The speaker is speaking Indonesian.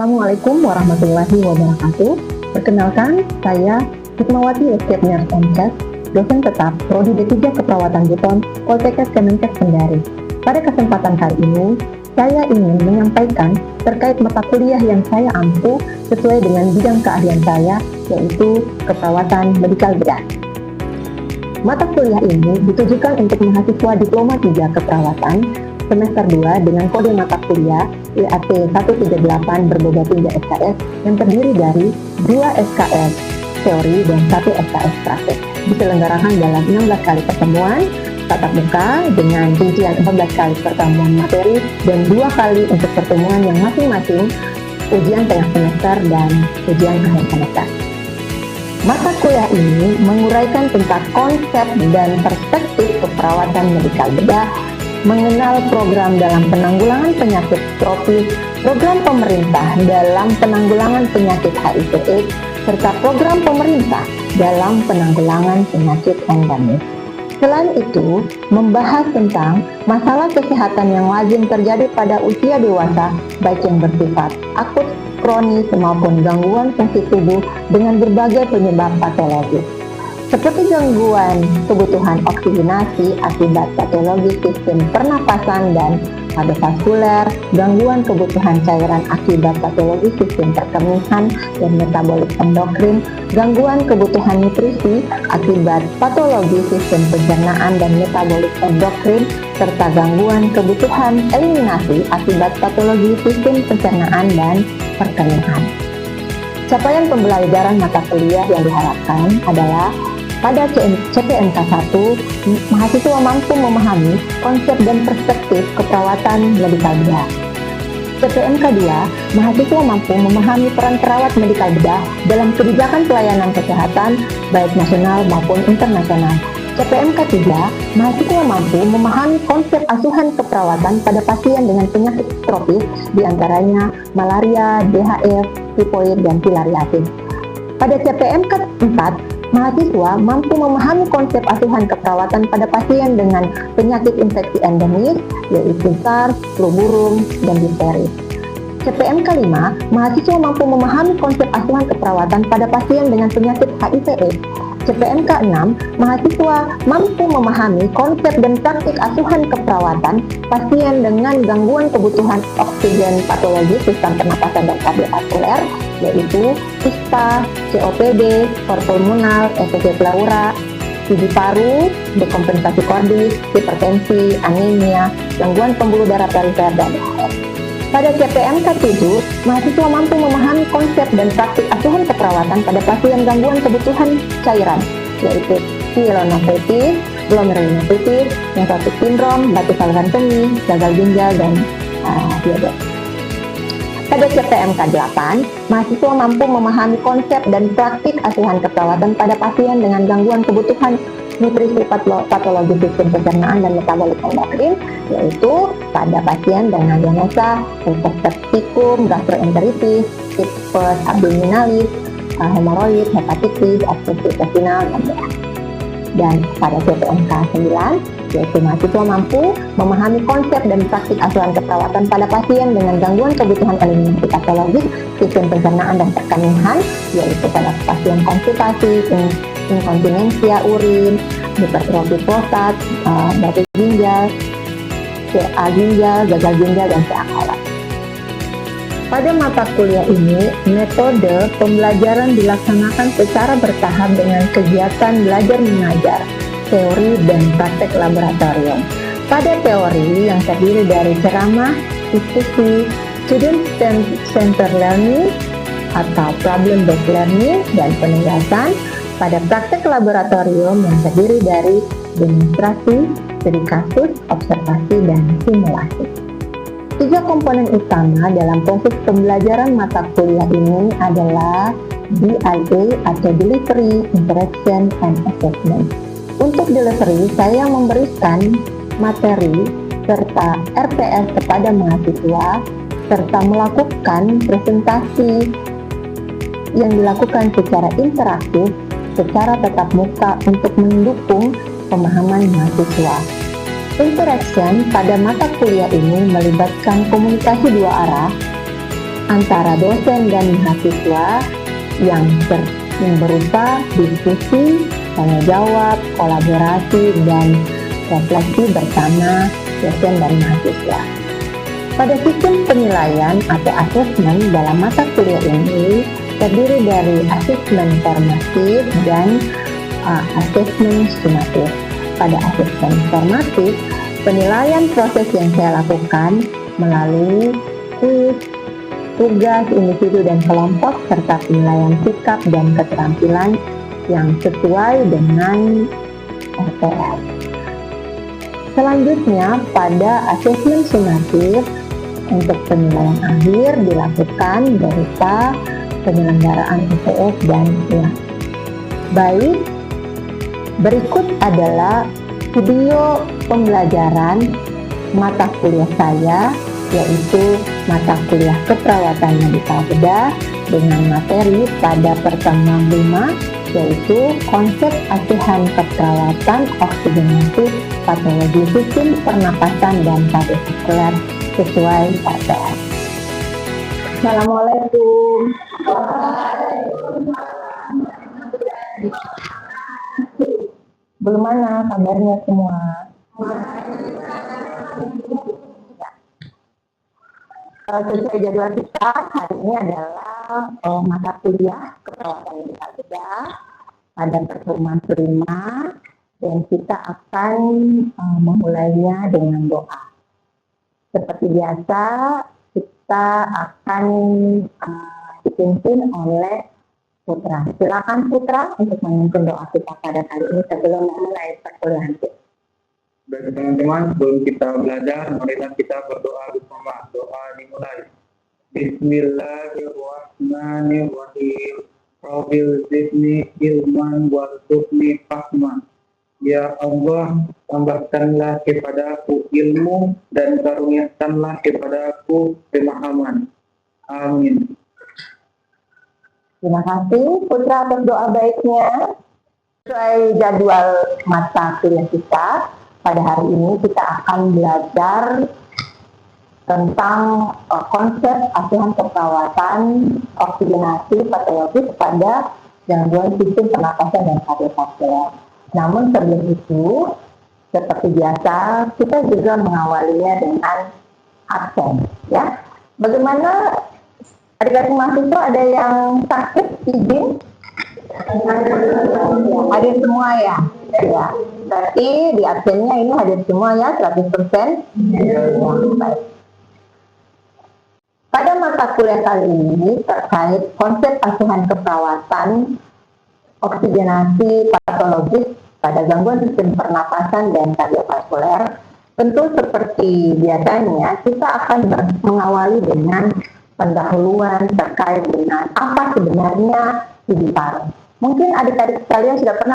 Assalamualaikum warahmatullahi wabarakatuh. Perkenalkan, saya Hikmawati Escape Nurse MCAS, dosen tetap Prodi D3 Keperawatan Buton, Poltekkes Kemenkes Kendari. Pada kesempatan kali ini, saya ingin menyampaikan terkait mata kuliah yang saya ampu sesuai dengan bidang keahlian saya, yaitu keperawatan medikal bedah. Mata kuliah ini ditujukan untuk mahasiswa Diploma 3 Keperawatan semester 2 dengan kode mata kuliah IAT 138 berbeda 3 SKS yang terdiri dari 2 SKS teori dan 1 SKS praktik. Diselenggarakan dalam 16 kali pertemuan tatap muka dengan rincian 14 kali pertemuan materi dan 2 kali untuk pertemuan yang masing-masing ujian tengah semester dan ujian akhir semester. Mata kuliah ini menguraikan tentang konsep dan perspektif keperawatan medikal bedah, mengenal program dalam penanggulangan penyakit tropis, program pemerintah dalam penanggulangan penyakit HIV/AIDS, serta program pemerintah dalam penanggulangan penyakit endemis. Selain itu, membahas tentang masalah kesehatan yang lazim terjadi pada usia dewasa, baik yang bersifat akut, kronis, maupun gangguan fungsi tubuh dengan berbagai penyebab patologis, seperti gangguan kebutuhan oksigenasi akibat patologi sistem pernapasan dan kardiovaskuler, gangguan kebutuhan cairan akibat patologi sistem perkemihan dan metabolik endokrin, gangguan kebutuhan nutrisi akibat patologi sistem pencernaan dan metabolik endokrin, serta gangguan kebutuhan eliminasi akibat patologi sistem pencernaan dan perkemihan. Capaian pembelajaran mata kuliah yang diharapkan adalah pada CPNK 1, mahasiswa mampu memahami konsep dan perspektif keperawatan medikal bedah. CPNK 2, mahasiswa mampu memahami peran perawat medikal bedah dalam kebijakan pelayanan kesehatan baik nasional maupun internasional. CPNK 3, mahasiswa mampu memahami konsep asuhan keperawatan pada pasien dengan penyakit tropis, diantaranya malaria, DHF, tifoid, dan filariasis. Pada CPNK 4, mahasiswa mampu memahami konsep asuhan keperawatan pada pasien dengan penyakit infeksi endemis, yaitu SARS, flu burung, dan difteri. CPNK 5, mahasiswa mampu memahami konsep asuhan keperawatan pada pasien dengan penyakit HIV/AIDS. CPNK 6, mahasiswa mampu memahami konsep dan praktik asuhan keperawatan pasien dengan gangguan kebutuhan oksigen patologis sistem pernapasan dan kardiovaskuler, yaitu ISPA, COPD, kor pulmonal, ECG pleura, TB paru, dekompensasi kordis, hipertensi, anemia, gangguan pembuluh darah perifer, dan DHF. Pada CPNK 7, mahasiswa mampu memahami konsep dan praktik asuhan keperawatan pada pasien gangguan kebutuhan cairan, yaitu pielonefritis, glomerulonefritis, nephrotic syndrome, batu saluran kemih, gagal ginjal, dan diabetes. Pada CPNK 8, mahasiswa mampu memahami konsep dan praktik asuhan keperawatan pada pasien dengan gangguan kebutuhan nutrisi patologi sistem pencernaan dan metabolik endokrin, yaitu pada pasien dengan diagnosa ulcus septicum, gastroenteritis, tipes abdominalis, hemoroid, hepatitis, obstruksi intestinal, dan DHA. Dan pada CPNK 9, yaitu mahasiswa mampu memahami konsep dan praktik asuhan keperawatan pada pasien dengan gangguan kebutuhan eliminasi patologis sistem pencernaan dan perkemihan, yaitu pada pasien konstipasi, inkontinensia urin, hipertrofi prostat, batu ginjal, CA ginjal, gagal ginjal, dan CA kolon. Pada mata kuliah ini, metode pembelajaran dilaksanakan secara bertahap dengan kegiatan belajar mengajar, teori, dan praktek laboratorium. Pada teori yang terdiri dari ceramah, diskusi, student-centered learning atau problem-based learning, dan penugasan. Pada praktek laboratorium yang terdiri dari demonstrasi, studi kasus, observasi, dan simulasi. 3 komponen utama dalam proses pembelajaran mata kuliah ini adalah DIA atau Delivery, Interaction, and Assessment. Untuk delivery, saya memberikan materi serta RPS kepada mahasiswa serta melakukan presentasi yang dilakukan secara interaktif secara tatap muka untuk mendukung pemahaman mahasiswa. Interaction pada mata kuliah ini melibatkan komunikasi 2 arah antara dosen dan mahasiswa yang berupa diskusi, tanya jawab, kolaborasi, dan refleksi bersama dosen dan mahasiswa. Pada sistem penilaian atau asesmen dalam mata kuliah ini terdiri dari asesmen formatif dan asesmen sumatif. Pada asesmen formatif, penilaian proses yang saya lakukan melalui kuis, tugas individu dan kelompok, serta penilaian sikap dan keterampilan yang sesuai dengan RPS. Selanjutnya, pada asesmen sumatif, untuk penilaian akhir dilakukan berupa penyelenggaraan UTS dan ulang. Baik, berikut adalah video pembelajaran mata kuliah saya, yaitu mata kuliah keperawatan medikal bedah dengan materi pada pertemuan 5, yaitu konsep asuhan keperawatan oksigenasi patologi sistem pernapasan dan kardiovaskular sesuai RPS. Assalamualaikum. Belum mana kabarnya semua? Sesuai jadwal kita, hari ini adalah mata kuliah keperawatan medikal bedah pada pertemuan kelima, dan kita akan memulainya dengan doa. Seperti biasa, kita akan dipimpin oleh Putra. Silakan Putra untuk memimpin doa kita pada kali ini sebelum memulai perkuliahan kita. Baik teman-teman, sebelum kita belajar, marilah kita berdoa bersama. Doa dimulai. Bismillahirrahmanirrahim. Rabbil zidni ilman warzuqni fahman. Ya Allah, tambahkanlah kepadaku ilmu dan karuniakanlah kepadaku pemahaman. Amin. Terima kasih Putra atas doa baiknya. Sesuai jadwal mata kuliah kita, pada hari ini kita akan belajar tentang konsep asuhan keperawatan oksigenasi patologis pada gangguan sistem pernapasan dan kardiovaskular. Namun sebelum itu, seperti biasa, kita juga mengawalinya dengan absen. Ya, bagaimana adik-adik mahasiswa ada yang sakit izin? Ya, hadir semua ya. Ya, berarti di absennya ini hadir semua ya, 100%. Ya, baik. Pada mata kuliah kali ini terkait konsep asuhan keperawatan oksigenasi patologis pada gangguan sistem pernapasan dan kardiovaskular, tentu seperti biasanya kita akan mengawali dengan pendahuluan terkait dengan apa sebenarnya TB paru. Mungkin adik-adik sekalian sudah pernah